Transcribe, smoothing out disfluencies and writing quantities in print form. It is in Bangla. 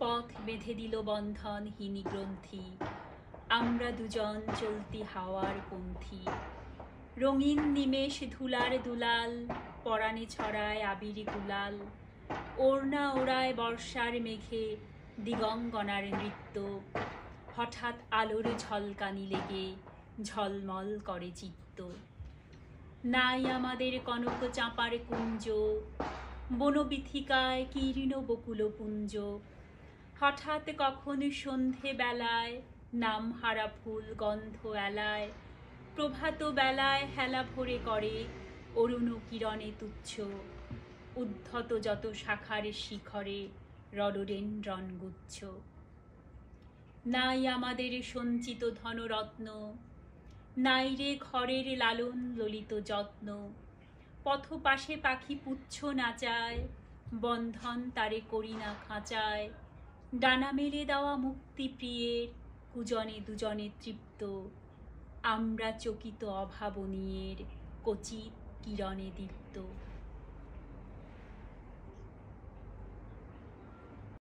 পথ বেঁধে দিল বন্ধনহীনি গ্রন্থি, আমরা দুজন চলতি হাওয়ার পন্থী। রঙিন নিমেষ ধুলার দুলাল, পরাণে ছড়ায় আবির গুলাল। ওড়না ওড়ায় বর্ষার মেঘে দিগঙ্গনার নৃত্য। হঠাৎ আলোর ঝলকানি লেগে ঝলমল করে চিত্ত। নাই আমাদের কনক চাঁপার কুঞ্জ, বনবিথিকায় কীর্ণ বকুল পুঞ্জ। হঠাৎ কখন সন্ধে বেলায় নামহারা ফুল গন্ধ এলায়। প্রভাত বেলায় হেলা ভরে করে অরুণ কিরণে তুচ্ছ। উদ্ধত যত শাখার শিখরে রডোডেনড্রন গুচ্ছ। নাই আমাদের সঞ্চিত ধনরত্ন, নাই রে ঘরের লালন ললিত যত্ন। পথপাশে পাখি পুচ্ছ নাচায়, বন্ধন তারে করি না খাঁচায়। ডানা মেলে দেওয়া মুক্তি প্রিয়ের, কুজনে দুজনে তৃপ্ত। আমরা চকিত অভাবনীয়ের কচি কিরণে দীপ্ত।